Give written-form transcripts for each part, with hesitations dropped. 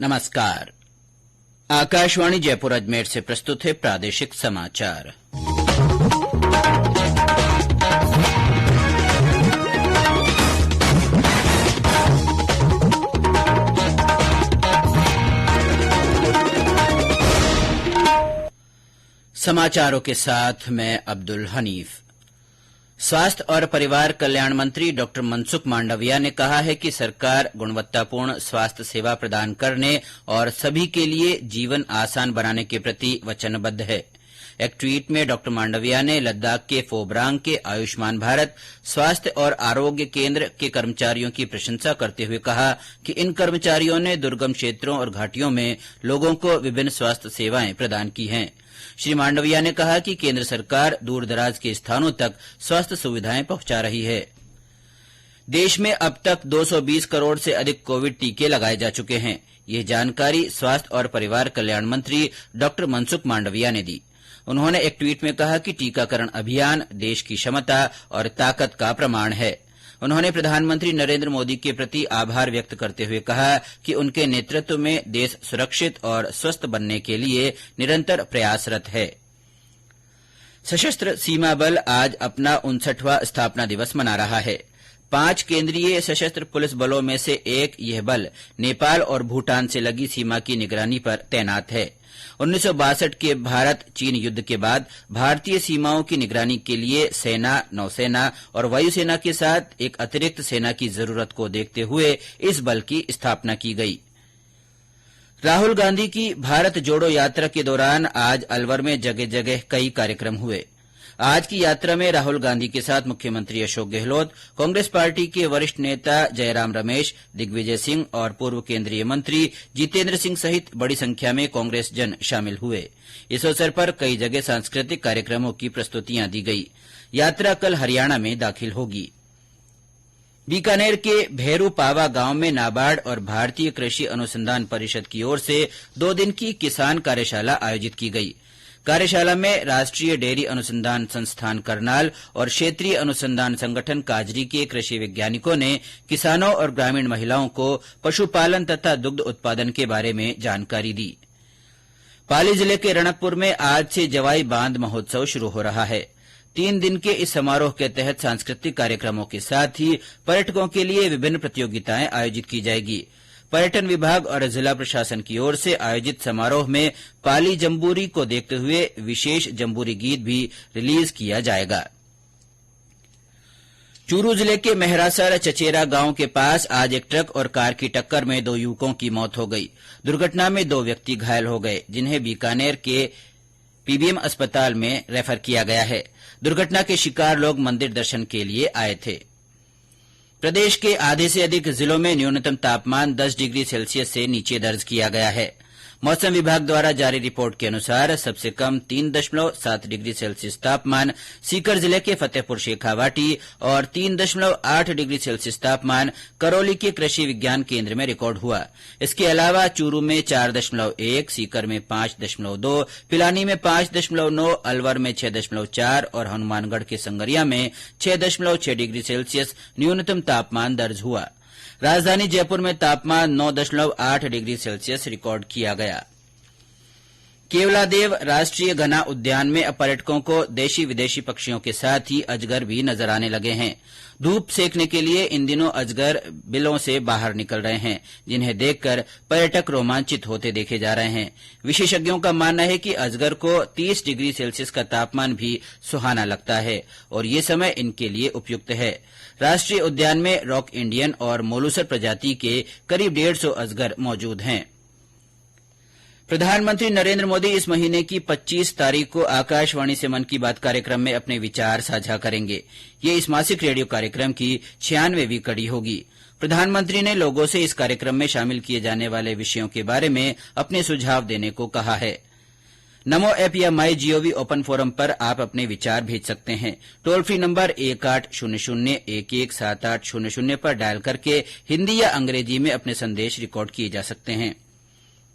नमस्कार। आकाशवाणी जयपुर अजमेर से प्रस्तुत है प्रादेशिक समाचार। समाचारों के साथ मैं अब्दुल हनीफ। स्वास्थ्य और परिवार कल्याण मंत्री डॉ मनसुख मांडविया ने कहा है कि सरकार गुणवत्तापूर्ण स्वास्थ्य सेवा प्रदान करने और सभी के लिए जीवन आसान बनाने के प्रति वचनबद्ध है। एक ट्वीट में डॉ मांडविया ने लद्दाख के फोबरांग के आयुष्मान भारत स्वास्थ्य और आरोग्य केंद्र के कर्मचारियों की प्रशंसा करते हुए कहा कि इन कर्मचारियों ने दुर्गम क्षेत्रों और घाटियों में लोगों को विभिन्न स्वास्थ्य सेवाएं प्रदान की हैं। श्री मांडविया ने कहा कि केंद्र सरकार दूरदराज के स्थानों तक स्वास्थ्य सुविधाएं पहुंचा रही है। देश में अब तक 220 करोड़ से अधिक कोविड टीके लगाए जा चुके हैं। यह जानकारी स्वास्थ्य और परिवार कल्याण मंत्री डॉ मनसुख मांडविया ने दी। उन्होंने एक ट्वीट में कहा कि टीकाकरण अभियान देश की क्षमता और ताकत का प्रमाण है। उन्होंने प्रधानमंत्री नरेंद्र मोदी के प्रति आभार व्यक्त करते हुए कहा कि उनके नेतृत्व में देश सुरक्षित और स्वस्थ बनने के लिए निरंतर प्रयासरत है। सशस्त्र सीमा बल आज अपना 59वां स्थापना दिवस मना रहा है। 5 केंद्रीय सशस्त्र पुलिस बलों में से एक यह बल नेपाल और भूटान से लगी सीमा की निगरानी पर तैनात है। 1962 के भारत चीन युद्ध के बाद भारतीय सीमाओं की निगरानी के लिए सेना, नौसेना और वायुसेना के साथ एक अतिरिक्त सेना की जरूरत को देखते हुए इस बल की स्थापना की गई। राहुल गांधी की भारत जोड़ो यात्रा के दौरान आज अलवर में जगह जगह कई कार्यक्रम हुए। आज की यात्रा में राहुल गांधी के साथ मुख्यमंत्री अशोक गहलोत, कांग्रेस पार्टी के वरिष्ठ नेता जयराम रमेश, दिग्विजय सिंह और पूर्व केंद्रीय मंत्री जितेंद्र सिंह सहित बड़ी संख्या में कांग्रेस जन शामिल हुए। इस अवसर पर कई जगह सांस्कृतिक कार्यक्रमों की प्रस्तुतियां दी गई। यात्रा कल हरियाणा में दाखिल होगी। बीकानेर के भेरूपावा गांव में नाबार्ड और भारतीय कृषि अनुसंधान परिषद की ओर से 2 दिन की किसान कार्यशाला आयोजित की गई। कार्यशाला में राष्ट्रीय डेयरी अनुसंधान संस्थान करनाल और क्षेत्रीय अनुसंधान संगठन काजरी के कृषि वैज्ञानिकों ने किसानों और ग्रामीण महिलाओं को पशुपालन तथा दुग्ध उत्पादन के बारे में जानकारी दी। पाली जिले के रणकपुर में आज से जवाई बांध महोत्सव शुरू हो रहा है। 3 दिन के इस समारोह के तहत सांस्कृतिक कार्यक्रमों के साथ ही पर्यटकों के लिए विभिन्न प्रतियोगिताएं आयोजित की जाएगी। पर्यटन विभाग और जिला प्रशासन की ओर से आयोजित समारोह में पाली जम्बूरी को देखते हुए विशेष जम्बूरी गीत भी रिलीज किया जाएगा। चूरू जिले के मेहरासर चचेरा गांव के पास आज एक ट्रक और कार की टक्कर में 2 युवकों की मौत हो गई। दुर्घटना में 2 व्यक्ति घायल हो गए, जिन्हें बीकानेर के पीबीएम अस्पताल में रेफर किया गया है। दुर्घटना के शिकार लोग मंदिर दर्शन के लिए आए थे। प्रदेश के आधे से अधिक जिलों में न्यूनतम तापमान 10 डिग्री सेल्सियस से नीचे दर्ज किया गया है। मौसम विभाग द्वारा जारी रिपोर्ट के अनुसार सबसे कम 3.7 डिग्री सेल्सियस तापमान सीकर जिले के फतेहपुर शेखावाटी और 3.8 डिग्री सेल्सियस तापमान करौली के कृषि विज्ञान केंद्र में रिकॉर्ड हुआ। इसके अलावा चूरू में 4.1, सीकर में 5.2, पिलानी में 5.9, अलवर में 6.4 और हनुमानगढ़ के संगरिया में 6.6 डिग्री सेल्सियस न्यूनतम तापमान दर्ज हुआ। राजधानी जयपुर में तापमान 9.8 डिग्री सेल्सियस रिकॉर्ड किया गया। केवलादेव राष्ट्रीय घना उद्यान में अब पर्यटकों को देशी विदेशी पक्षियों के साथ ही अजगर भी नजर आने लगे हैं। धूप सेकने के लिए इन दिनों अजगर बिलों से बाहर निकल रहे हैं, जिन्हें देखकर पर्यटक रोमांचित होते देखे जा रहे हैं। विशेषज्ञों का मानना है कि अजगर को 30 डिग्री सेल्सियस का तापमान भी सुहाना लगता है और ये समय इनके लिए उपयुक्त है। राष्ट्रीय उद्यान में रॉक इंडियन और मोलूसर प्रजाति के करीब 150 अजगर मौजूद हैं। प्रधानमंत्री नरेंद्र मोदी इस महीने की 25 तारीख को आकाशवाणी से मन की बात कार्यक्रम में अपने विचार साझा करेंगे। ये इस मासिक रेडियो कार्यक्रम की 96वीं कड़ी होगी। प्रधानमंत्री ने लोगों से इस कार्यक्रम में शामिल किए जाने वाले विषयों के बारे में अपने सुझाव देने को कहा है। नमो ऐप या माई जीओवी ओपन फोरम पर आप अपने विचार भेज सकते हैं। टोल फ्री नंबर 1800117800 पर डायल करके हिंदी या अंग्रेजी में अपने संदेश रिकॉर्ड किए जा सकते हैं।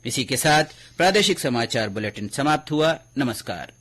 इसी के साथ प्रादेशिक समाचार बुलेटिन समाप्त हुआ। नमस्कार।